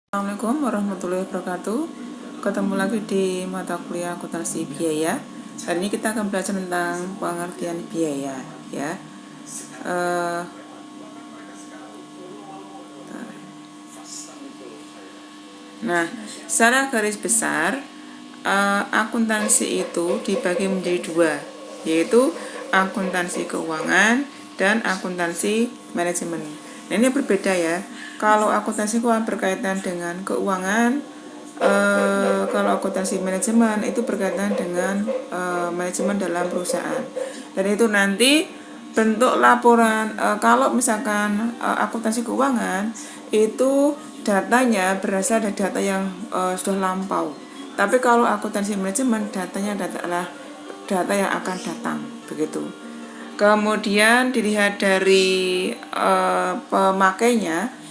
Assalamualaikum warahmatullahi wabarakatuh. Ketemu lagi di mata kuliah akuntansi biaya. Hari ini kita akan belajar tentang pengertian biaya, ya. Nah, secara garis besar, akuntansi itu dibagi menjadi dua, yaitu akuntansi keuangan dan akuntansi manajemen. Nah, ini berbeda ya. Kalau akuntansi keuangan berkaitan dengan keuangan, kalau akuntansi manajemen itu berkaitan dengan manajemen dalam perusahaan. Dan itu nanti bentuk laporan, kalau misalkan akuntansi keuangan itu datanya berasal dari data yang sudah lampau. Tapi kalau akuntansi manajemen datanya adalah data yang akan datang, begitu. Kemudian dilihat dari pemakainya.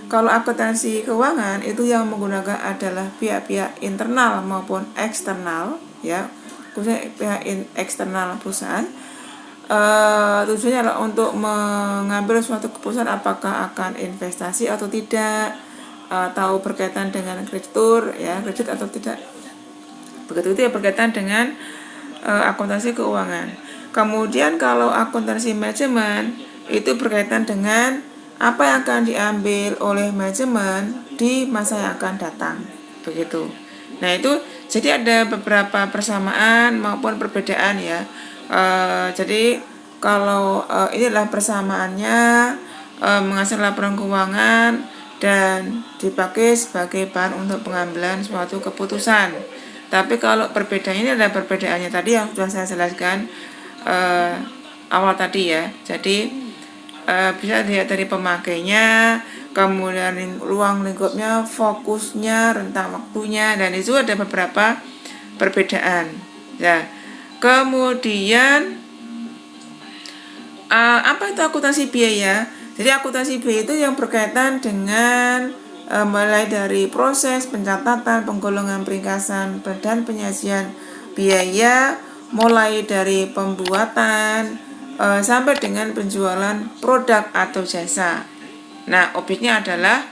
Kalau akuntansi keuangan itu yang menggunakan adalah pihak-pihak internal maupun eksternal, ya, khususnya pihak eksternal perusahaan. Tujuannya adalah untuk mengambil suatu keputusan apakah akan investasi atau tidak, atau berkaitan dengan kreditur, ya, kredit atau tidak. Begitu, itu ya berkaitan dengan akuntansi keuangan. Kemudian kalau akuntansi manajemen itu berkaitan dengan apa yang akan diambil oleh manajemen di masa yang akan datang, begitu. Nah, itu jadi ada beberapa persamaan maupun perbedaan, ya. Jadi kalau ini adalah persamaannya, menghasilkan laporan keuangan dan dipakai sebagai bahan untuk pengambilan suatu keputusan. Tapi kalau perbedaannya ini adalah perbedaannya tadi yang sudah saya jelaskan awal tadi, ya. Jadi bisa dilihat dari pemakainya, kemudian ruang lingkupnya, fokusnya, rentang waktunya, dan itu ada beberapa perbedaan. Ya. Kemudian apa itu akuntansi biaya? Jadi akuntansi biaya itu yang berkaitan dengan mulai dari proses pencatatan, penggolongan, peringkasan, dan penyajian biaya, mulai dari pembuatan sampai dengan penjualan produk atau jasa. Nah, objeknya adalah,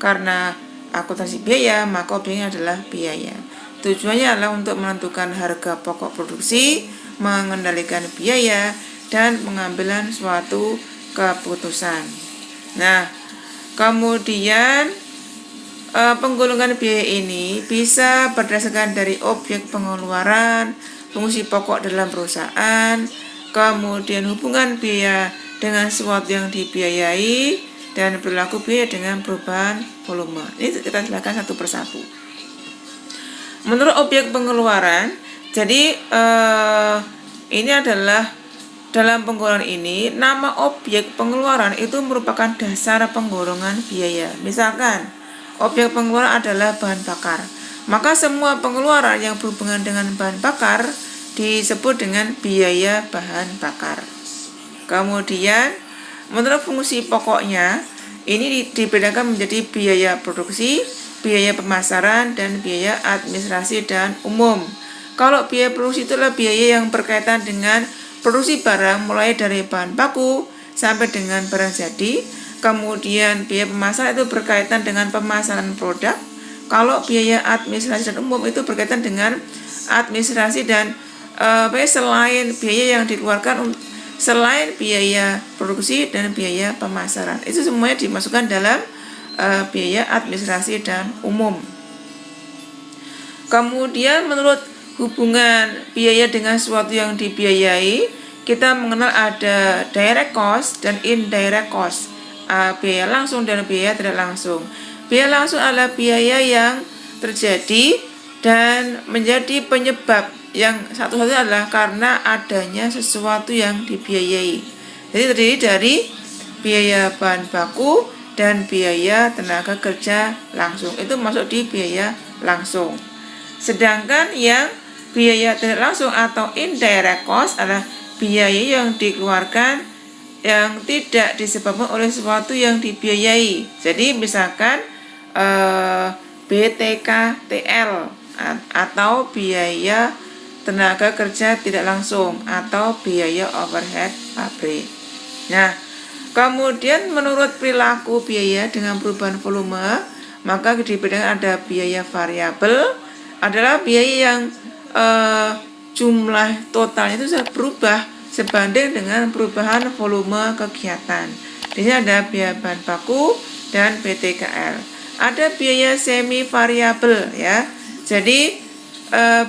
karena akuntansi biaya, maka objeknya adalah biaya. Tujuannya adalah untuk menentukan harga pokok produksi, mengendalikan biaya, dan pengambilan suatu keputusan. Nah, kemudian penggolongan biaya ini bisa berdasarkan dari objek pengeluaran, fungsi pokok dalam perusahaan, kemudian hubungan biaya dengan sesuatu yang dibiayai, dan perilaku biaya dengan perubahan volume. Ini kita jelaskan satu persatu. Menurut objek pengeluaran, jadi ini adalah dalam penggolongan ini, nama objek pengeluaran itu merupakan dasar penggolongan biaya. Misalkan objek pengeluaran adalah bahan bakar, maka semua pengeluaran yang berhubungan dengan bahan bakar disebut dengan biaya bahan bakar. Kemudian menurut fungsi pokoknya ini dibedakan menjadi biaya produksi, biaya pemasaran, dan biaya administrasi dan umum. Kalau biaya produksi itulah biaya yang berkaitan dengan produksi barang mulai dari bahan baku sampai dengan barang jadi. Kemudian biaya pemasaran itu berkaitan dengan pemasaran produk. Kalau biaya administrasi dan umum itu berkaitan dengan administrasi dan selain biaya yang dikeluarkan selain biaya produksi dan biaya pemasaran, itu semuanya dimasukkan dalam biaya administrasi dan umum. Kemudian menurut hubungan biaya dengan sesuatu yang dibiayai, kita mengenal ada direct cost dan indirect cost, biaya langsung dan biaya tidak langsung. Biaya langsung adalah biaya yang terjadi dan menjadi penyebab yang satu-satunya adalah karena adanya sesuatu yang dibiayai. Jadi terdiri dari biaya bahan baku dan biaya tenaga kerja langsung. Itu masuk di biaya langsung. Sedangkan yang biaya tidak langsung atau indirect cost adalah biaya yang dikeluarkan yang tidak disebabkan oleh sesuatu yang dibiayai. Jadi misalkan BTKTL atau biaya tenaga kerja tidak langsung atau biaya overhead pabrik. Nah, kemudian menurut perilaku biaya dengan perubahan volume, Maka dibedakan ada biaya variabel, adalah biaya yang jumlah totalnya itu berubah sebanding dengan perubahan volume kegiatan. Di sini ada biaya bahan baku dan PTKL. Ada biaya semi variabel ya. Jadi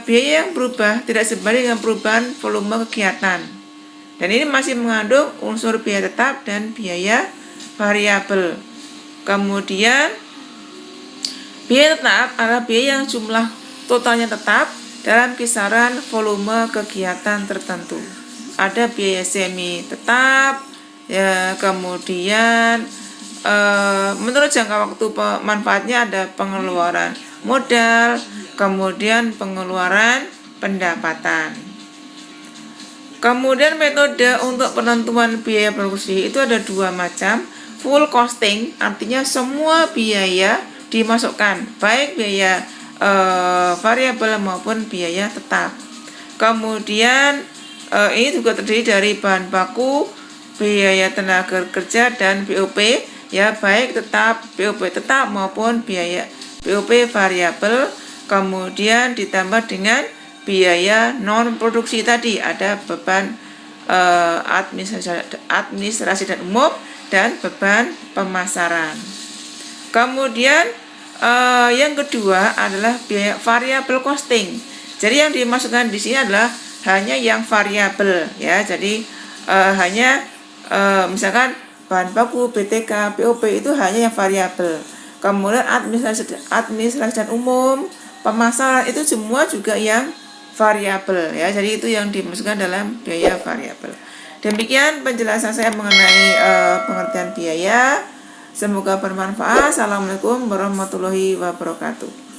biaya yang berubah tidak sebanding dengan perubahan volume kegiatan. Dan ini masih mengandung unsur biaya tetap dan biaya variabel. Kemudian biaya tetap adalah biaya yang jumlah totalnya tetap dalam kisaran volume kegiatan tertentu. Ada biaya semi tetap, ya, kemudian menurut jangka waktu manfaatnya ada pengeluaran modal, kemudian pengeluaran pendapatan. Kemudian metode untuk penentuan biaya produksi itu ada dua macam. Full costing artinya semua biaya dimasukkan, baik biaya variabel maupun biaya tetap. Kemudian ini juga terdiri dari bahan baku, biaya tenaga kerja dan BOP ya, baik tetap BOP tetap maupun biaya BOP variabel. Kemudian ditambah dengan biaya non produksi tadi, ada beban administrasi dan umum dan beban pemasaran. Kemudian yang kedua adalah biaya variabel costing. Jadi yang dimasukkan di sini adalah hanya yang variabel ya. Jadi hanya misalkan bahan baku, BTK, BOP itu hanya yang variabel. Kemudian administrasi dan umum, pemasaran itu semua juga yang variabel ya. Jadi itu yang dimasukkan dalam biaya variabel. Demikian penjelasan saya mengenai pengertian biaya. Semoga bermanfaat. Assalamualaikum warahmatullahi wabarakatuh.